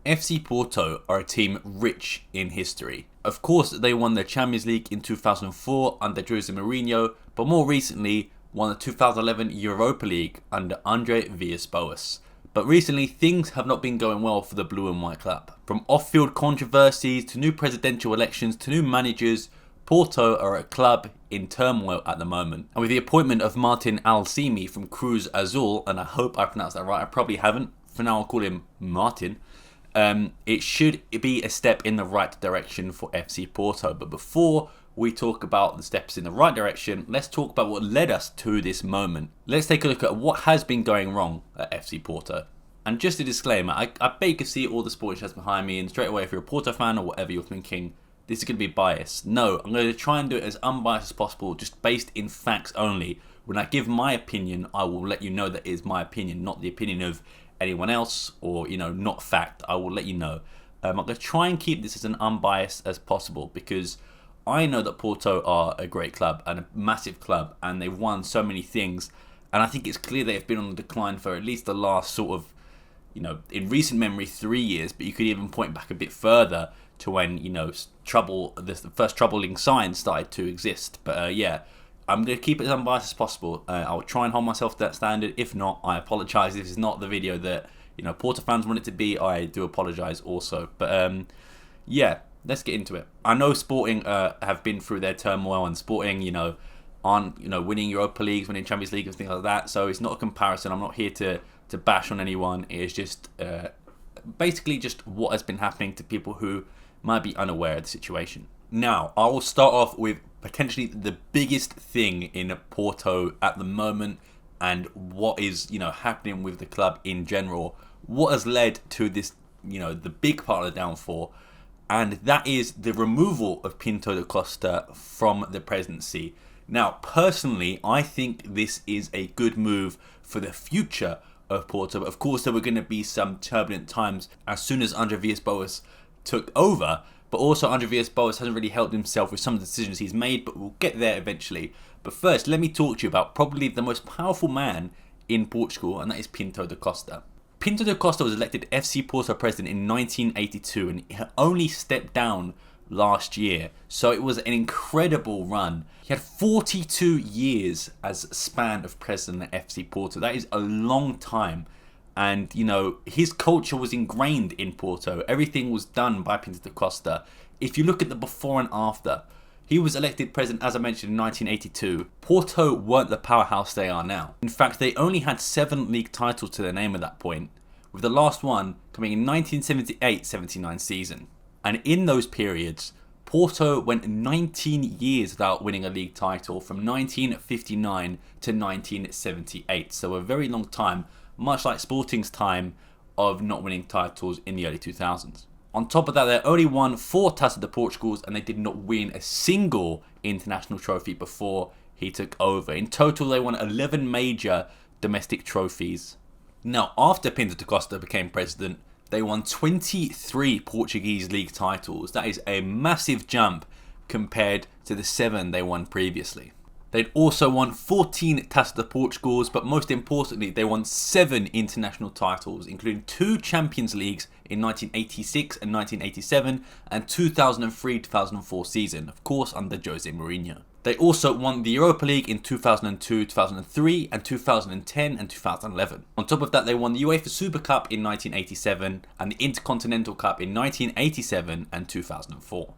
FC Porto are a team rich in history. Of course, they won the Champions League in 2004 under Jose Mourinho, but more recently won the 2011 Europa League under Andre Villas-Boas. But recently, things have not been going well for the blue and white club. From off-field controversies to new presidential elections to new managers, Porto are a club in turmoil at the moment. And with the appointment of Martin Alsimi from Cruz Azul, and I hope I pronounced that right, I probably haven't, for now I'll call him Martin, it should be a step in the right direction for FC Porto. But before we talk about the steps in the right direction, let's talk about what led us to this moment. Let's take a look at what has been going wrong at FC Porto. And just a disclaimer, I bet you can see all the sporting shirts behind me, and straight away if you're a Porto fan or whatever, you're thinking, this is going to be biased. No, I'm going to try and do it as unbiased as possible, just based in facts only. When I give my opinion, I will let you know that it is my opinion, not the opinion of anyone else, or, not fact. I will let you know. I'm going to try and keep this as unbiased as possible, because I know that Porto are a great club and a massive club, and they've won so many things, and I think it's clear they've been on the decline for at least the last sort of, in recent memory, 3 years, but you could even point back a bit further to when, the first troubling signs started to exist. But I'm going to keep it as unbiased as possible. I'll try and hold myself to that standard. If not, I apologise. This is not the video that, Porto fans want it to be. I do apologise also. But let's get into it. I know Sporting have been through their turmoil, and Sporting, aren't, winning Europa Leagues, winning Champions League and things like that. So it's not a comparison. I'm not here to bash on anyone. It is just basically just what has been happening to people who might be unaware of the situation. Now, I will start off with potentially the biggest thing in Porto at the moment, and what is, happening with the club in general. What has led to this, the big part of the downfall, and that is the removal of Pinto da Costa from the presidency. Now, personally, I think this is a good move for the future of Porto. But of course, there were going to be some turbulent times as soon as Andre Villas-Boas took over. But also, Andre Villas-Boas hasn't really helped himself with some of the decisions he's made, but we'll get there eventually. But first, let me talk to you about probably the most powerful man in Portugal, and that is Pinto da Costa. Pinto da Costa was elected FC Porto president in 1982, and he only stepped down last year. So it was an incredible run. He had 42 years as span of president at FC Porto. That is a long time. And, his culture was ingrained in Porto. Everything was done by Pinto da Costa. If you look at the before and after, he was elected president, as I mentioned, in 1982. Porto weren't the powerhouse they are now. In fact, they only had 7 league titles to their name at that point, with the last one coming in 1978-79 season. And in those periods, Porto went 19 years without winning a league title, from 1959 to 1978. So a very long time, much like Sporting's time of not winning titles in the early 2000s. On top of that, they only won 4 Taça de Portugals, and they did not win a single international trophy before he took over. In total, they won 11 major domestic trophies. Now, after Pinto da Costa became president, they won 23 Portuguese league titles. That is a massive jump compared to the 7 they won previously. They'd also won 14 Taça de Portugals, but most importantly, they won 7 international titles, including 2 Champions Leagues in 1986 and 1987, and 2003-2004 season, of course under Jose Mourinho. They also won the Europa League in 2002, 2003, and 2010 and 2011. On top of that, they won the UEFA Super Cup in 1987 and the Intercontinental Cup in 1987 and 2004.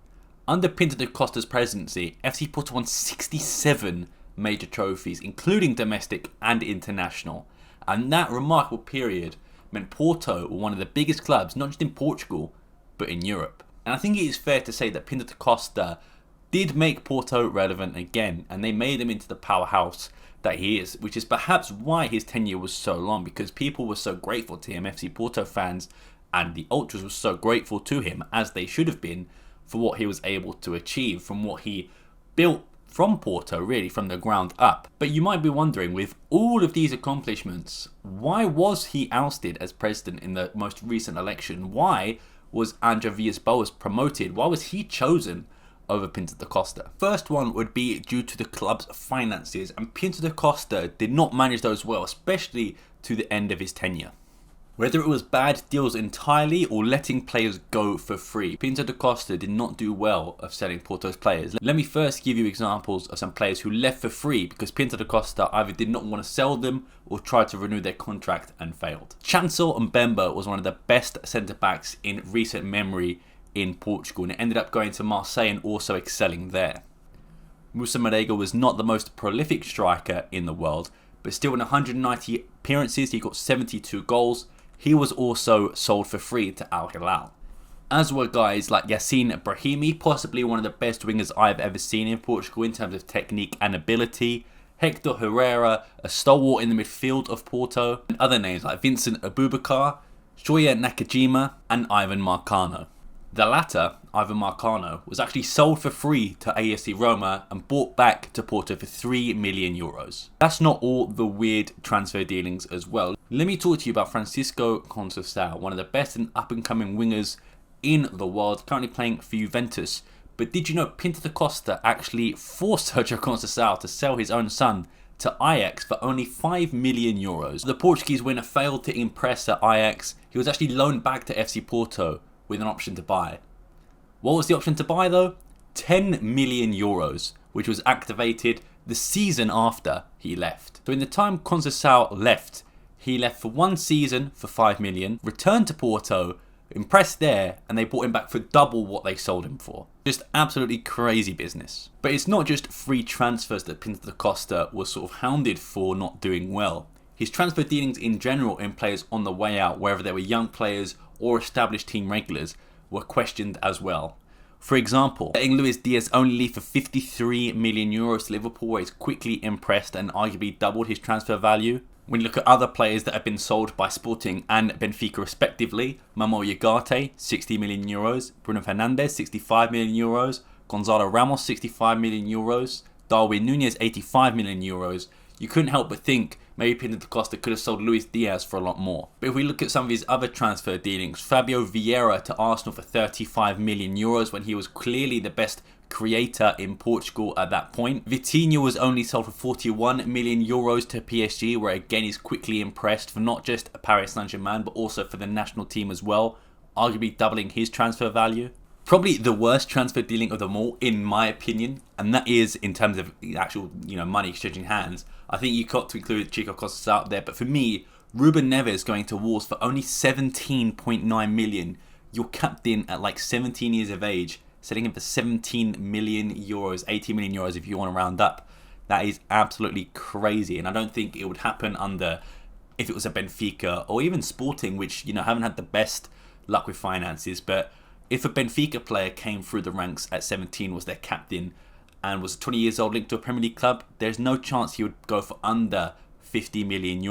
Under Pinto da Costa's presidency, FC Porto won 67 major trophies, including domestic and international. And that remarkable period meant Porto were one of the biggest clubs, not just in Portugal, but in Europe. And I think it is fair to say that Pinto da Costa did make Porto relevant again, and they made him into the powerhouse that he is, which is perhaps why his tenure was so long, because people were so grateful to him. FC Porto fans and the Ultras were so grateful to him, as they should have been, for what he was able to achieve, from what he built from Porto, really, from the ground up. But you might be wondering, with all of these accomplishments, why was he ousted as president in the most recent election? Why was Andre Villas-Boas promoted? Why was he chosen over Pinto da Costa? First one would be due to the club's finances, and Pinto da Costa did not manage those well, especially to the end of his tenure. Whether it was bad deals entirely or letting players go for free, Pinto da Costa did not do well of selling Porto's players. Let me first give you examples of some players who left for free because Pinto da Costa either did not want to sell them or tried to renew their contract and failed. Chancel Mbemba was one of the best centre-backs in recent memory in Portugal and ended up going to Marseille and also excelling there. Musa Marega was not the most prolific striker in the world, but still in 190 appearances he got 72 goals. He was also sold for free to Al Hilal. As were guys like Yassine Brahimi, possibly one of the best wingers I've ever seen in Portugal in terms of technique and ability. Hector Herrera, a stalwart in the midfield of Porto. And other names like Vincent Abubakar, Shoya Nakajima and Ivan Marcano. The latter, Ivan Marcano, was actually sold for free to AFC Roma and bought back to Porto for €3 million. That's not all the weird transfer dealings as well. Let me talk to you about Francisco Conceição, one of the best and up-and-coming wingers in the world, currently playing for Juventus. But did you know Pinto da Costa actually forced Sergio Conceição to sell his own son to Ajax for only €5 million? The Portuguese winger failed to impress at Ajax. He was actually loaned back to FC Porto with an option to buy. What was the option to buy though? €10 million, which was activated the season after he left. So in the time Conceição left, he left for one season for €5 million, returned to Porto, impressed there, and they bought him back for double what they sold him for. Just absolutely crazy business. But it's not just free transfers that Pinto da Costa was sort of hounded for not doing well. His transfer dealings in general in players on the way out, whether they were young players or established team regulars, were questioned as well. For example, letting Luis Diaz only leave for €53 million to Liverpool, where he's quickly impressed and arguably doubled his transfer value. When you look at other players that have been sold by Sporting and Benfica respectively, Mamo Ugarte, €60 million, Bruno Fernandes, €65 million, Gonzalo Ramos, €65 million, Darwin Núñez, €85 million, you couldn't help but think maybe Pinto da Costa could have sold Luis Diaz for a lot more. But if we look at some of his other transfer dealings, Fabio Vieira to Arsenal for €35 million when he was clearly the best creator in Portugal at that point. Vitinha was only sold for €41 million to PSG, where again he's quickly impressed for not just Paris Saint-Germain but also for the national team as well, arguably doubling his transfer value. Probably the worst transfer dealing of them all, in my opinion, and that is in terms of actual, money exchanging hands. I think you got to include Chico Costas out there, but for me, Ruben Neves going to Wolves for only €17.9 million. Your captain at like 17 years of age, selling him for €17 million, €80 million if you want to round up. That is absolutely crazy, and I don't think it would happen under if it was a Benfica or even Sporting, which haven't had the best luck with finances, but if a Benfica player came through the ranks at 17, was their captain, and was 20 years old linked to a Premier League club, there's no chance he would go for under €50 million.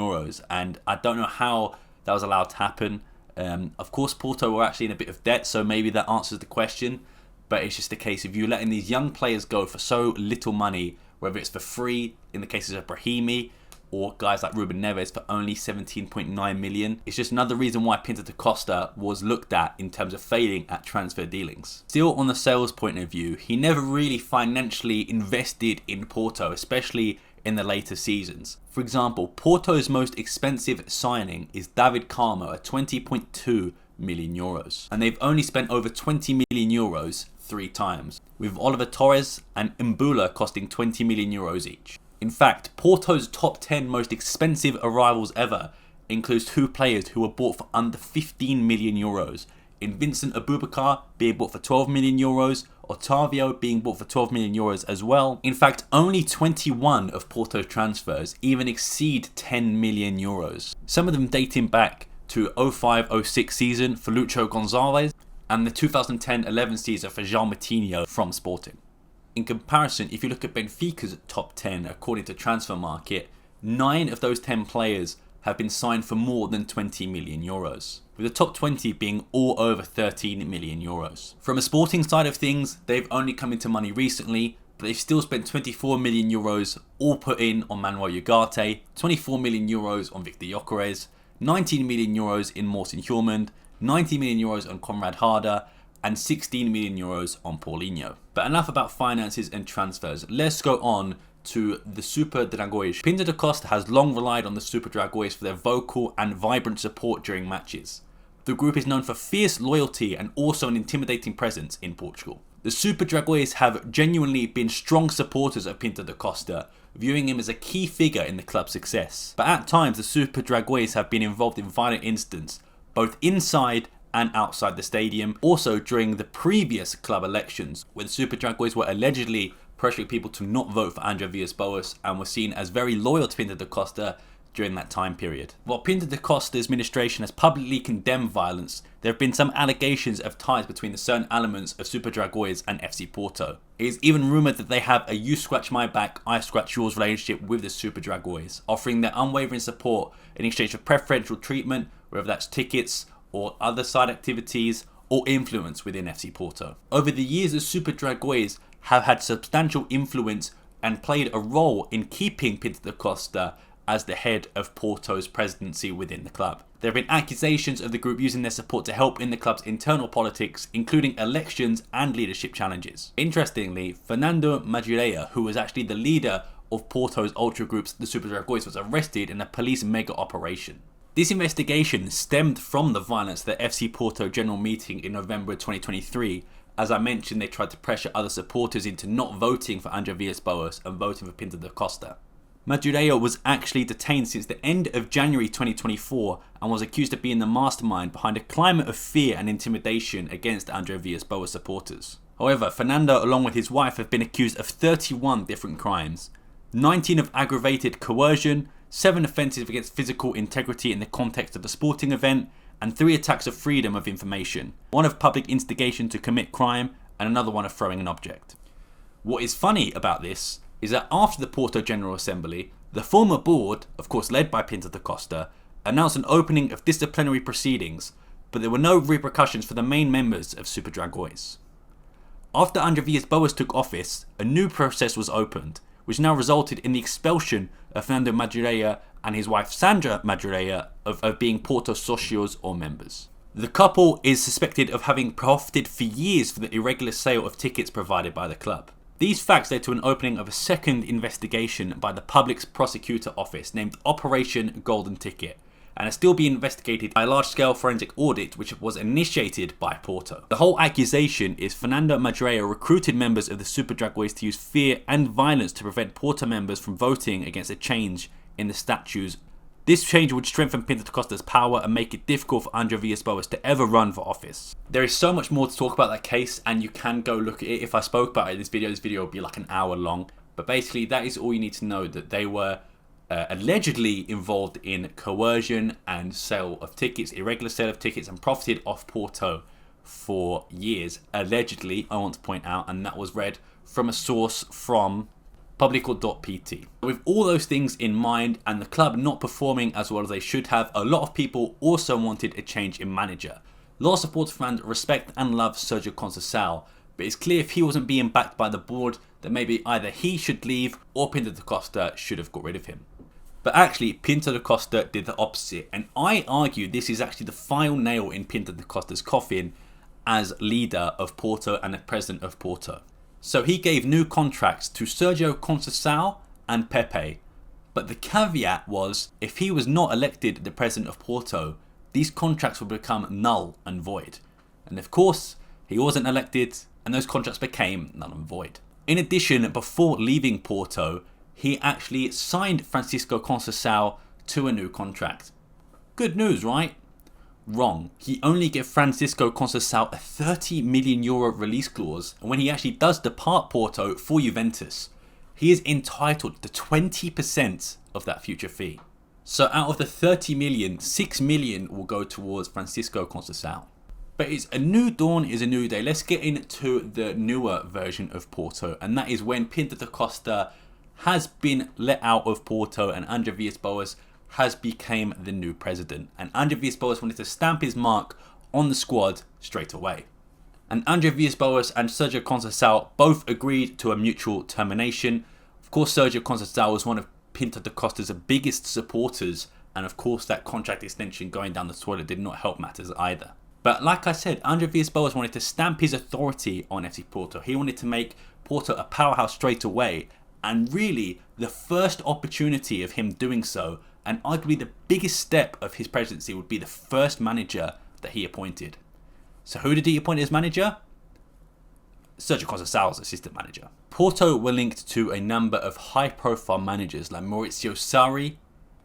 And I don't know how that was allowed to happen. Of course, Porto were actually in a bit of debt, so maybe that answers the question. But it's just a case of you letting these young players go for so little money, whether it's for free, in the cases of Brahimi, or guys like Ruben Neves for only €17.9 million. It's just another reason why Pinto da Costa was looked at in terms of failing at transfer dealings. Still on the sales point of view, he never really financially invested in Porto, especially in the later seasons. For example, Porto's most expensive signing is David Carmo at €20.2 million. And they've only spent over €20 million 3 times, with Oliver Torres and Mbula costing €20 million each. In fact, Porto's top 10 most expensive arrivals ever includes 2 players who were bought for under €15 million, in Vincent Abubakar being bought for €12 million, Otavio being bought for €12 million as well. In fact, only 21 of Porto's transfers even exceed €10 million. Some of them dating back to 05-06 season for Lucho Gonzalez and the 2010-11 season for João Moutinho from Sporting. In comparison, if you look at Benfica's top 10 according to Transfer Market, 9 of those 10 players have been signed for more than €20 million, with the top 20 being all over €13 million. From a Sporting side of things, they've only come into money recently, but they've still spent €24 million all put in on Manuel Ugarte, €24 million on Victor Gyökeres, €19 million in Morten Hjulmand, €90 million on Conrad Harder, and €16 million on Paulinho. But enough about finances and transfers. Let's go on to the Super Dragões. Pinto da Costa has long relied on the Super Dragões for their vocal and vibrant support during matches. The group is known for fierce loyalty and also an intimidating presence in Portugal. The Super Dragões have genuinely been strong supporters of Pinto da Costa, viewing him as a key figure in the club's success. But at times the Super Dragões have been involved in violent incidents, both inside and outside the stadium. Also during the previous club elections, where the Super Dragões were allegedly pressuring people to not vote for André Villas-Boas and were seen as very loyal to Pinto da Costa during that time period. While Pinto da Costa's administration has publicly condemned violence, there have been some allegations of ties between certain elements of Super Dragões and FC Porto. It is even rumoured that they have a you scratch my back, I scratch yours relationship with the Super Dragões, offering their unwavering support in exchange for preferential treatment, whether that's tickets or other side activities or influence within FC Porto. Over the years, the Super Dragões have had substantial influence and played a role in keeping Pinto da Costa as the head of Porto's presidency within the club. There have been accusations of the group using their support to help in the club's internal politics, including elections and leadership challenges. Interestingly, Fernando Madureira, who was actually the leader of Porto's ultra groups, the Super Dragões, was arrested in a police mega operation. This investigation stemmed from the violence at the FC Porto general meeting in November 2023. As I mentioned, they tried to pressure other supporters into not voting for André Villas-Boas and voting for Pinto da Costa. Madureira was actually detained since the end of January 2024 and was accused of being the mastermind behind a climate of fear and intimidation against André Villas-Boas supporters. However, Fernando, along with his wife, have been accused of 31 different crimes, 19 of aggravated coercion, 7 offences against physical integrity in the context of a sporting event, and 3 attacks of freedom of information, 1 of public instigation to commit crime, and another one of throwing an object. What is funny about this is that after the Porto General Assembly, the former board, of course led by Pinto da Costa, announced an opening of disciplinary proceedings, but there were no repercussions for the main members of Super Dragões. After André Villas-Boas took office, a new process was opened, which now resulted in the expulsion of Fernando Madureira and his wife Sandra Madureira of being Porto socios or members. The couple is suspected of having profited for years from the irregular sale of tickets provided by the club. These facts led to an opening of a second investigation by the Public Prosecutor Office named Operation Golden Ticket, and is still being investigated by a large-scale forensic audit which was initiated by Porto. The whole accusation is Fernando Madureira recruited members of the Super Dragões to use fear and violence to prevent Porto members from voting against a change in the statutes. This change would strengthen Pinto da Costa's power and make it difficult for André Villas-Boas to ever run for office. There is so much more to talk about that case, and you can go look at it. If I spoke about it in this video would be like an hour long. But basically, that is all you need to know, that they were allegedly involved in coercion and sale of tickets, irregular sale of tickets, and profited off Porto for years. Allegedly, I want to point out, and that was read from a source from Publico.pt. With all those things in mind and the club not performing as well as they should have, a lot of people also wanted a change in manager. A lot of supporters fans respect and love Sergio Conceição, but it's clear if he wasn't being backed by the board, that maybe either he should leave or Pinto da Costa should have got rid of him. But actually, Pinto da Costa did the opposite, and I argue this is actually the final nail in Pinto da Costa's coffin as leader of Porto and the president of Porto. So he gave new contracts to Sergio Conceição and Pepe, but the caveat was if he was not elected the president of Porto, these contracts would become null and void. And of course, he wasn't elected and those contracts became null and void. In addition, before leaving Porto, he actually signed Francisco Conceição to a new contract. Good news, right? Wrong. He only gave Francisco Conceição a €30 million release clause, and when he actually does depart Porto for Juventus, he is entitled to 20% of that future fee. So out of the 30 million, 6 million will go towards Francisco Conceição. But it's a new dawn is a new day. Let's get into the newer version of Porto, and that is when Pinto da Costa has been let out of Porto and André Villas-Boas has become the new president. And André Villas-Boas wanted to stamp his mark on the squad straight away. And André Villas-Boas and Sergio Conceição both agreed to a mutual termination. Of course, Sergio Conceição was one of Pinto da Costa's biggest supporters, and of course that contract extension going down the toilet did not help matters either. But like I said, André Villas-Boas wanted to stamp his authority on FC Porto. He wanted to make Porto a powerhouse straight away, And really, the first opportunity of him doing so, and arguably the biggest step of his presidency, would be the first manager that he appointed. So who did he appoint as manager? Sergio Conceição's assistant manager. Porto were linked to a number of high-profile managers like Maurizio Sarri,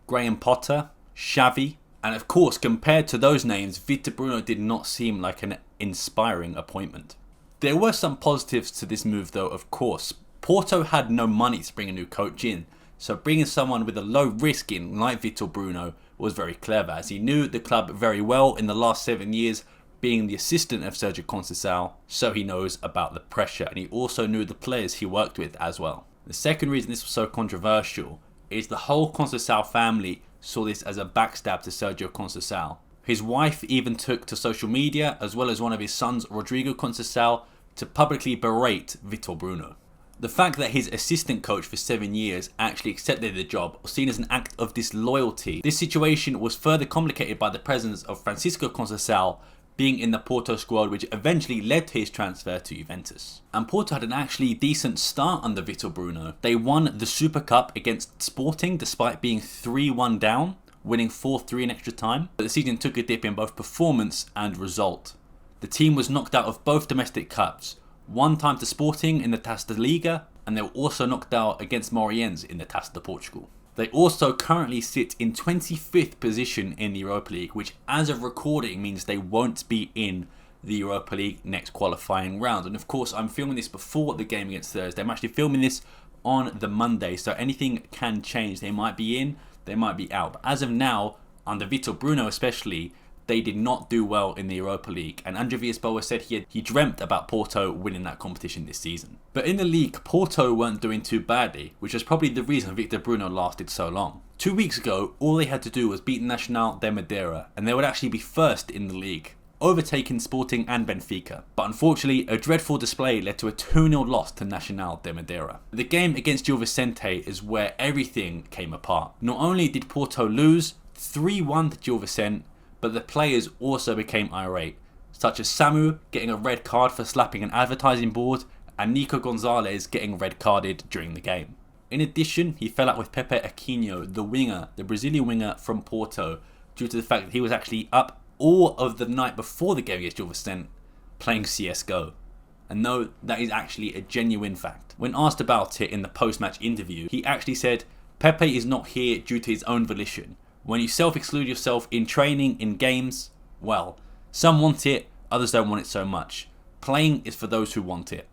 Graham Potter, Xavi, and of course, compared to those names, Vitor Bruno did not seem like an inspiring appointment. There were some positives to this move though, of course. Porto had no money to bring a new coach in, so bringing someone with a low risk in like Vitor Bruno was very clever, as he knew the club very well in the last 7 years, being the assistant of Sergio Conceição, so he knows about the pressure, and he also knew the players he worked with as well. The second reason this was so controversial is the whole Conceição family saw this as a backstab to Sergio Conceição. His wife even took to social media, as well as one of his sons, Rodrigo Conceição, to publicly berate Vitor Bruno. The fact that his assistant coach for 7 years actually accepted the job was seen as an act of disloyalty. This situation was further complicated by the presence of Francisco Conceição being in the Porto squad, which eventually led to his transfer to Juventus. And Porto had an actually decent start under Vitor Bruno. They won the Super Cup against Sporting despite being 3-1 down, winning 4-3 in extra time. But the season took a dip in both performance and result. The team was knocked out of both domestic cups, one time to Sporting in the Taça da Liga, and they were also knocked out against Moreirense in the Taça de Portugal. They also currently sit in 25th position in the Europa League, which as of recording means they won't be in the Europa League next qualifying round. And of course, I'm filming this before the game against Thursday. I'm actually filming this on the Monday, so anything can change. They might be in, they might be out. But as of now, under Vitor Bruno especially, they did not do well in the Europa League, and Andre Villas-Boas said he dreamt about Porto winning that competition this season. But in the league, Porto weren't doing too badly, which was probably the reason Vitor Bruno lasted so long. 2 weeks ago, all they had to do was beat Nacional de Madeira, and they would actually be first in the league, overtaking Sporting and Benfica. But unfortunately, a dreadful display led to a 2-0 loss to Nacional de Madeira. The game against Gil Vicente is where everything came apart. Not only did Porto lose 3-1 to Gil Vicente, but the players also became irate, such as Samu getting a red card for slapping an advertising board and Nico Gonzalez getting red carded during the game. In addition, he fell out with Pepe Aquino, the Brazilian winger from Porto, due to the fact that he was actually up all of the night before the game against Gil Vicente playing CSGO. And no, that is actually a genuine fact. When asked about it in the post-match interview, he actually said, Pepe is not here due to his own volition. When you self-exclude yourself in training, in games, well, some want it, others don't want it so much. Playing is for those who want it.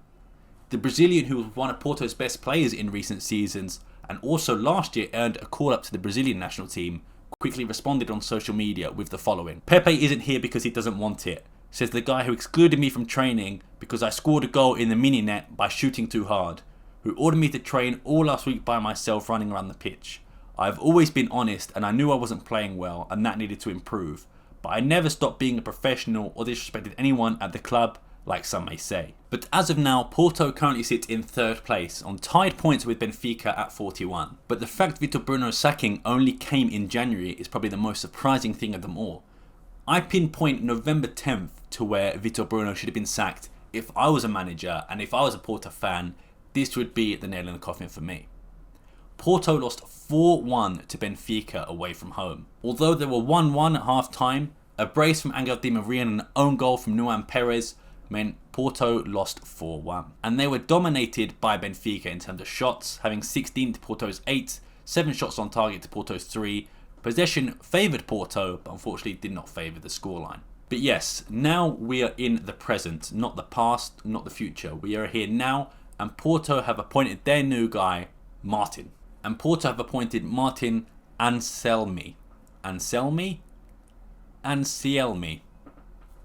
The Brazilian, who was one of Porto's best players in recent seasons, and also last year earned a call-up to the Brazilian national team, quickly responded on social media with the following. Pepe isn't here because he doesn't want it, says the guy who excluded me from training because I scored a goal in the mini-net by shooting too hard, who ordered me to train all last week by myself running around the pitch. I've always been honest, and I knew I wasn't playing well and that needed to improve, but I never stopped being a professional or disrespected anyone at the club, like some may say. But as of now, Porto currently sits in 3rd place, on tied points with Benfica at 41. But the fact Vitor Bruno's sacking only came in January is probably the most surprising thing of them all. I pinpoint November 10th to where Vitor Bruno should have been sacked. If I was a manager and if I was a Porto fan, this would be the nail in the coffin for me. Porto lost 4-1 to Benfica away from home. Although they were 1-1 at half-time, a brace from Angel Di Maria and an own goal from Nuan Perez meant Porto lost 4-1. And they were dominated by Benfica in terms of shots, having 16 to Porto's 8, 7 shots on target to Porto's 3. Possession favoured Porto, but unfortunately did not favour the scoreline. But yes, now we are in the present, not the past, not the future. We are here now, and Porto have appointed their new guy, Martin. And Porto have appointed Martin Anselmi.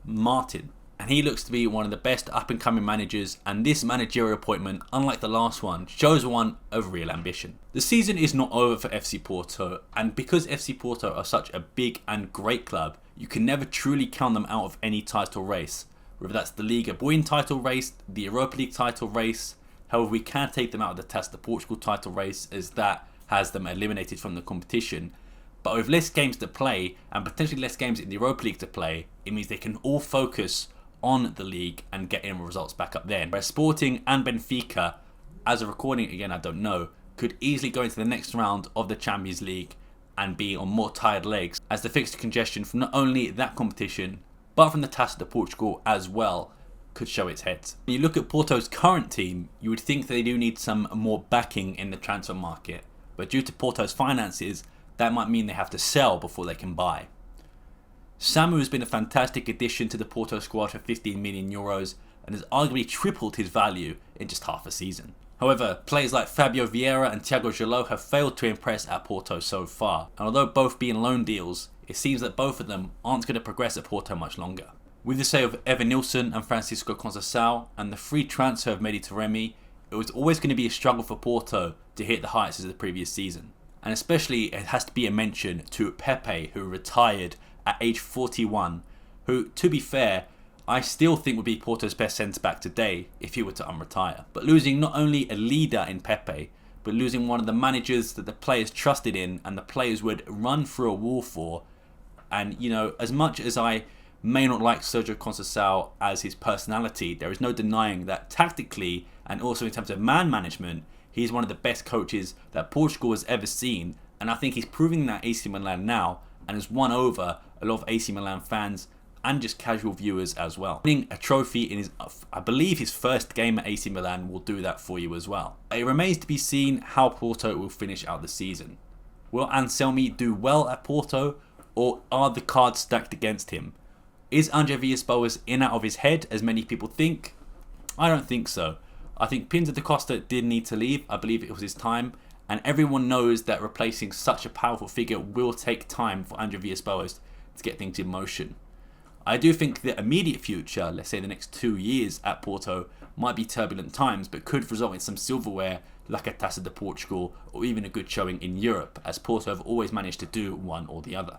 Martin. And he looks to be one of the best up-and-coming managers, and this managerial appointment, unlike the last one, shows one of real ambition. The season is not over for FC Porto, and because FC Porto are such a big and great club, you can never truly count them out of any title race. Whether that's the Liga Buin title race, the Europa League title race. However, we can take them out of the Taça de Portugal title race, as that has them eliminated from the competition. But with less games to play, and potentially less games in the Europa League to play, it means they can all focus on the league and getting results back up there. Whereas Sporting and Benfica as of recording, again, I don't know, could easily go into the next round of the Champions League and be on more tired legs, as the fixture congestion from not only that competition, but from the Taça de Portugal as well, could show its head. When you look at Porto's current team, you would think they do need some more backing in the transfer market, but due to Porto's finances, that might mean they have to sell before they can buy. Samu has been a fantastic addition to the Porto squad for 15 million euros and has arguably tripled his value in just half a season. However, players like Fabio Vieira and Thiago Gilot have failed to impress at Porto so far, and although both being loan deals, it seems that both of them aren't going to progress at Porto much longer. With the sale of Evan Nilsson and Francisco Conceição and the free transfer of Mehdi Taremi, it was always going to be a struggle for Porto to hit the heights of the previous season. And especially it has to be a mention to Pepe, who retired at age 41, who, to be fair, I still think would be Porto's best centre-back today if he were to unretire. But losing not only a leader in Pepe, but losing one of the managers that the players trusted in and the players would run through a wall for. And, you know, as much as I may not like Sergio Conceição as his personality, there is no denying that tactically and also in terms of man management, he's one of the best coaches that Portugal has ever seen. And I think he's proving that AC Milan now and has won over a lot of AC Milan fans and just casual viewers as well. Winning a trophy in his, I believe his first game at AC Milan will do that for you as well. It remains to be seen how Porto will finish out the season. Will Anselmi do well at Porto, or are the cards stacked against him? Is Andre Villas-Boas in out of his head, as many people think? I don't think so. I think Pinto da Costa did need to leave. I believe it was his time. And everyone knows that replacing such a powerful figure will take time for Andre Villas-Boas to get things in motion. I do think the immediate future, let's say the next 2 years at Porto, might be turbulent times, but could result in some silverware like a Taça de Portugal or even a good showing in Europe, as Porto have always managed to do one or the other.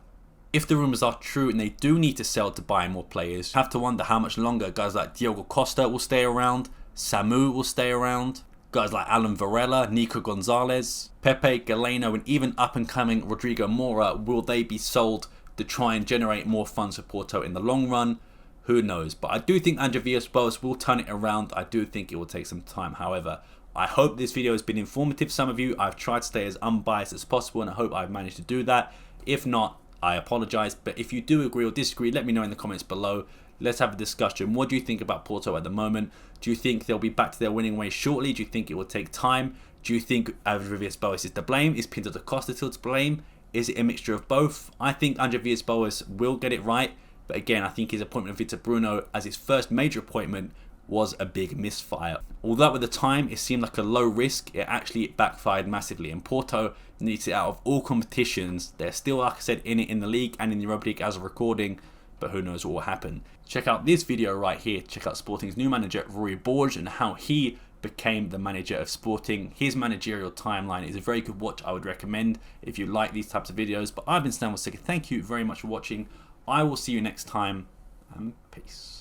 If the rumours are true and they do need to sell to buy more players, you have to wonder how much longer guys like Diogo Costa will stay around, Samu will stay around, guys like Alan Varela, Nico Gonzalez, Pepe, Galeno, and even up-and-coming Rodrigo Mora, will they be sold to try and generate more funds for Porto in the long run? Who knows? But I do think Andre Villas-Boas will turn it around. I do think it will take some time. However, I hope this video has been informative. Some of you, I've tried to stay as unbiased as possible, and I hope I've managed to do that. If not, I apologise. But if you do agree or disagree, let me know in the comments below. Let's have a discussion. What do you think about Porto at the moment? Do you think they'll be back to their winning ways shortly? Do you think it will take time? Do you think Andre Villas-Boas is to blame? Is Pinto da Costa still to blame? Is it a mixture of both? I think Andre Villas-Boas will get it right. But again, I think his appointment of Vitor Bruno as his first major appointment was a big misfire. Although at the time it seemed like a low risk, it actually backfired massively. And Porto needs it out of all competitions. They're still, like I said, in it in the league and in the Europa League as of recording. But who knows what will happen. Check out this video right here. Check out Sporting's new manager, Rui Borges, and how he became the manager of Sporting. His managerial timeline is a very good watch. I would recommend if you like these types of videos. But I've been Stan Wasicki. Thank you very much for watching. I will see you next time, and peace.